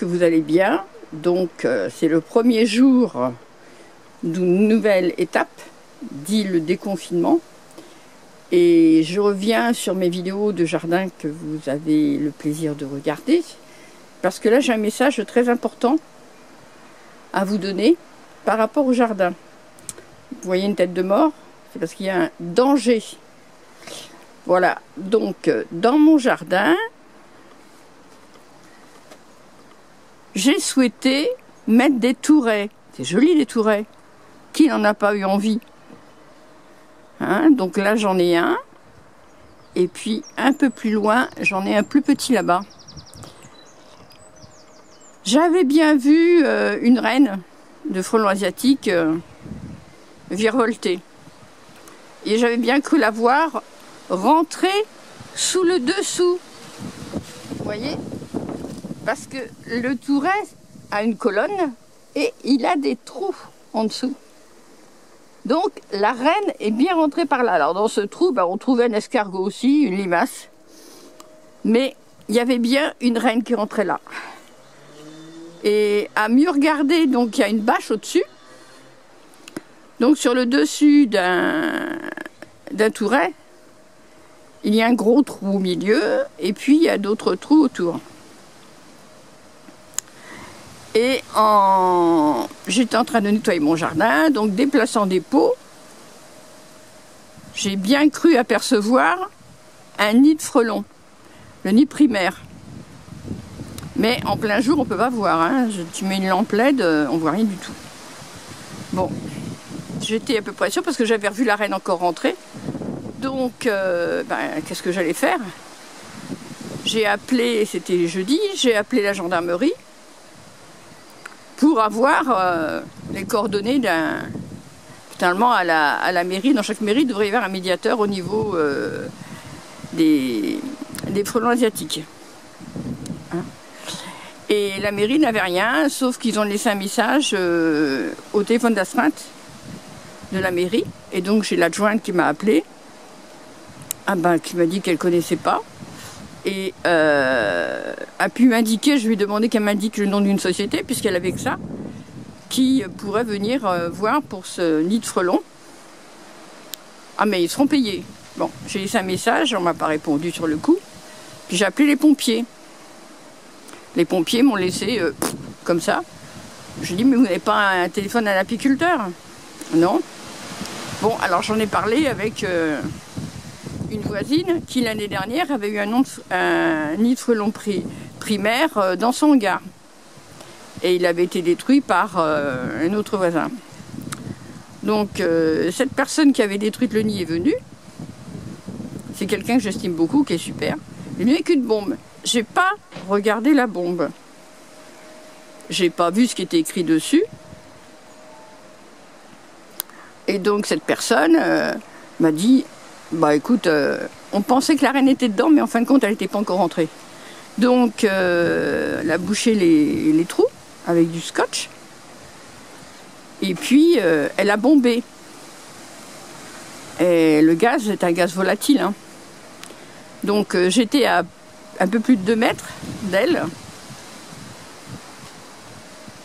que vous allez bien. Donc c'est le premier jour d'une nouvelle étape, dit le déconfinement. Et je reviens sur mes vidéos de jardin que vous avez le plaisir de regarder. Parce que là j'ai un message très important à vous donner par rapport au jardin. Vous voyez une tête de mort, c'est parce qu'il y a un danger. Voilà, donc dans mon jardin, j'ai souhaité mettre des tourets. C'est joli les tourets. Qui n'en a pas eu envie, hein? Donc là j'en ai un. Et puis un peu plus loin, j'en ai un plus petit là-bas. J'avais bien vu une reine de frelons asiatiques virevolter. Et j'avais bien cru la voir rentrer sous le dessous. Vous voyez? Parce que le touret a une colonne et il a des trous en dessous. Donc la reine est bien rentrée par là. Alors dans ce trou, on trouvait un escargot aussi, une limace. Mais il y avait bien une reine qui rentrait là. Et à mieux regarder, donc il y a une bâche au-dessus. Donc sur le dessus d'un touret, il y a un gros trou au milieu et puis il y a d'autres trous autour. Et j'étais en train de nettoyer mon jardin, donc déplaçant des pots, j'ai bien cru apercevoir un nid de frelons, le nid primaire. Mais en plein jour, on ne peut pas voir, hein. Tu mets une lampe LED, on ne voit rien du tout. Bon, j'étais à peu près sûre parce que j'avais revu la reine encore rentrer. Donc, qu'est-ce que j'allais faire? J'ai appelé, c'était jeudi, j'ai appelé la gendarmerie pour avoir les coordonnées d'un... Finalement, à la mairie, dans chaque mairie, il devrait y avoir un médiateur au niveau des frelons asiatiques. Hein? Et la mairie n'avait rien, sauf qu'ils ont laissé un message au téléphone d'astreinte de la mairie. Et donc, j'ai l'adjointe qui m'a appelé, qui m'a dit qu'elle ne connaissait pas. Et a pu m'indiquer, je lui ai demandé qu'elle m'indique le nom d'une société, puisqu'elle avait que ça, qui pourrait venir voir pour ce nid de frelons. Ah mais ils seront payés. Bon, j'ai laissé un message, on m'a pas répondu sur le coup. Puis j'ai appelé les pompiers. Les pompiers m'ont laissé comme ça. Je dis mais vous n'avez pas un téléphone à l'apiculteur? Non. Bon, alors j'en ai parlé avec une voisine qui l'année dernière avait eu un nid de frelons primaire dans son hangar. Et il avait été détruit par un autre voisin. Donc cette personne qui avait détruit le nid est venue. C'est quelqu'un que j'estime beaucoup, qui est super. Il est venu avec une bombe. J'ai pas regardé la bombe. J'ai pas vu ce qui était écrit dessus. Et donc cette personne m'a dit, écoute, on pensait que la reine était dedans, mais en fin de compte, elle n'était pas encore rentrée. Donc elle a bouché les trous avec du scotch. Et puis elle a bombé. Et le gaz est un gaz volatile. Hein. Donc j'étais à un peu plus de 2 mètres d'elle.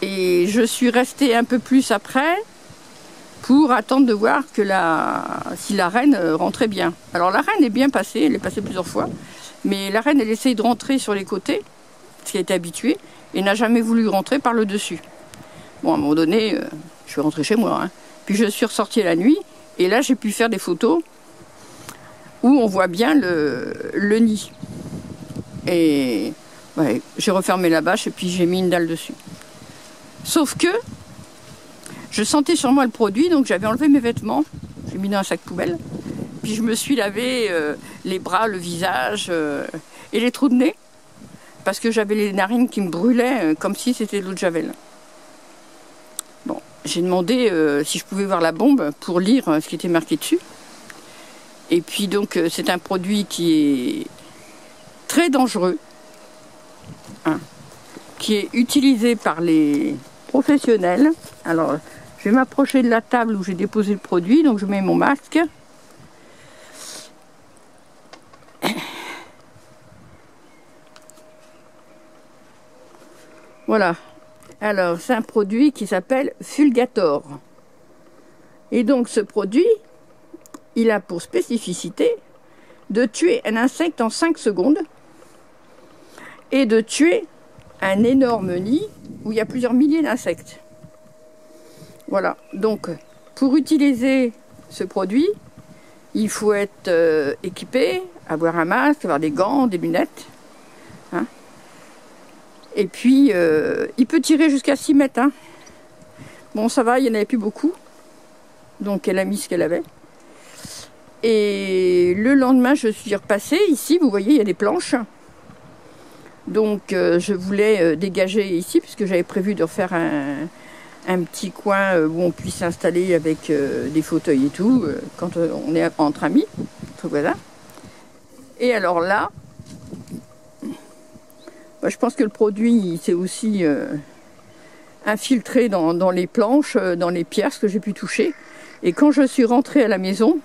Et je suis restée un peu plus après pour attendre de voir que si la reine rentrait bien. Alors la reine est bien passée, elle est passée plusieurs fois. Mais la reine, elle essaye de rentrer sur les côtés, parce qu'elle était habituée, et n'a jamais voulu rentrer par le dessus. Bon, à un moment donné, je suis rentrée chez moi. Hein. Puis je suis ressortie la nuit, et là j'ai pu faire des photos où on voit bien le nid. Et j'ai refermé la bâche et puis j'ai mis une dalle dessus. Sauf que je sentais sur moi le produit, donc j'avais enlevé mes vêtements, j'ai mis dans un sac poubelle. Puis je me suis lavé les bras, le visage et les trous de nez, parce que j'avais les narines qui me brûlaient comme si c'était de l'eau de Javel. Bon, j'ai demandé si je pouvais voir la bombe pour lire ce qui était marqué dessus. Et puis donc c'est un produit qui est très dangereux, hein, qui est utilisé par les professionnels. Alors je vais m'approcher de la table où j'ai déposé le produit, donc je mets mon masque. Voilà. Alors, c'est un produit qui s'appelle Fulgator. Et donc, ce produit, il a pour spécificité de tuer un insecte en 5 secondes et de tuer un énorme nid où il y a plusieurs milliers d'insectes. Voilà. Donc, pour utiliser ce produit, il faut être équipé, avoir un masque, avoir des gants, des lunettes. Hein. Et puis, il peut tirer jusqu'à 6 mètres. Hein. Bon, ça va, il n'y en avait plus beaucoup. Donc, elle a mis ce qu'elle avait. Et le lendemain, je suis repassée. Ici, vous voyez, il y a des planches. Donc, je voulais dégager ici, puisque j'avais prévu de refaire un petit coin où on puisse s'installer avec des fauteuils et tout, quand on est entre amis, entre voisins. Et alors là, je pense que le produit s'est aussi infiltré dans les planches, dans les pierres que j'ai pu toucher. Et quand je suis rentrée à la maison,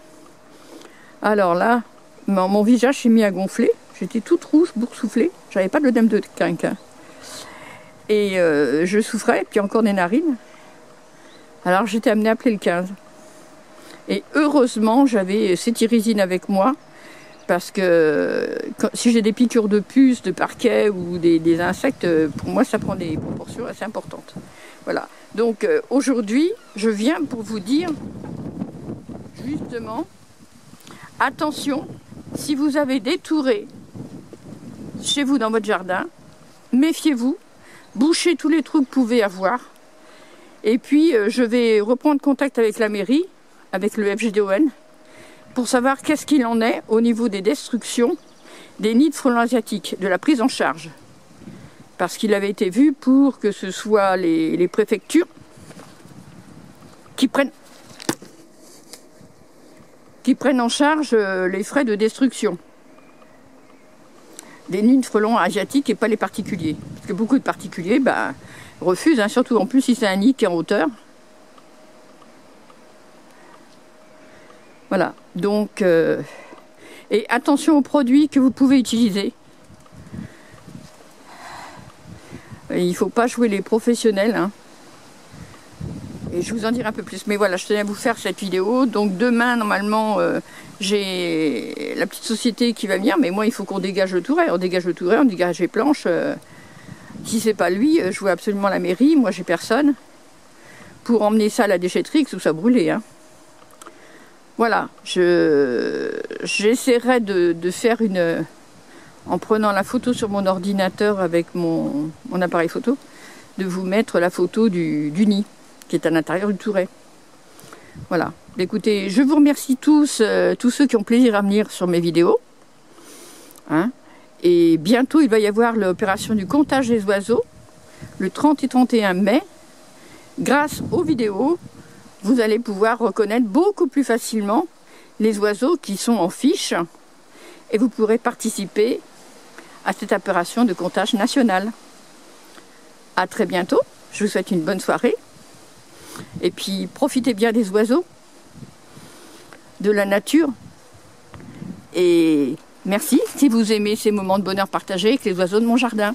alors là, mon visage s'est mis à gonfler. J'étais toute rouge, boursouflée. J'avais pas de l'œdème de quinquin. Et je souffrais, puis encore des narines. Alors j'étais amenée à appeler le 15. Et heureusement, j'avais cétirizine avec moi. Parce que si j'ai des piqûres de puces, de parquet ou des insectes, pour moi, ça prend des proportions assez importantes. Voilà. Donc aujourd'hui, je viens pour vous dire, justement, attention, si vous avez des tourets chez vous dans votre jardin, méfiez-vous, bouchez tous les trous que vous pouvez avoir. Et puis, je vais reprendre contact avec la mairie, avec le FGDON, pour savoir qu'est-ce qu'il en est au niveau des destructions des nids de frelons asiatiques, de la prise en charge. Parce qu'il avait été vu pour que ce soit les préfectures qui prennent en charge les frais de destruction des nids de frelons asiatiques et pas les particuliers. Parce que beaucoup de particuliers refusent, hein, surtout en plus si c'est un nid qui est en hauteur. Voilà, donc, et attention aux produits que vous pouvez utiliser. Il ne faut pas jouer les professionnels, hein. Et je vous en dirai un peu plus. Mais voilà, je tenais à vous faire cette vidéo. Donc demain, normalement, j'ai la petite société qui va venir. Mais moi, il faut qu'on dégage le touret. On dégage le touret, on dégage les planches. Si c'est pas lui, je vois absolument la mairie. Moi, j'ai personne pour emmener ça à la déchetterie, que tout soit brûlé, hein. Voilà, j'essaierai de faire en prenant la photo sur mon ordinateur avec mon appareil photo, de vous mettre la photo du nid qui est à l'intérieur du touret. Voilà, écoutez, je vous remercie tous ceux qui ont plaisir à venir sur mes vidéos. Hein. Et bientôt, il va y avoir l'opération du comptage des oiseaux, le 30 et 31 mai, grâce aux vidéos. Vous allez pouvoir reconnaître beaucoup plus facilement les oiseaux qui sont en fiche et vous pourrez participer à cette opération de comptage national. À très bientôt, je vous souhaite une bonne soirée et puis profitez bien des oiseaux, de la nature et merci si vous aimez ces moments de bonheur partagés avec les oiseaux de mon jardin.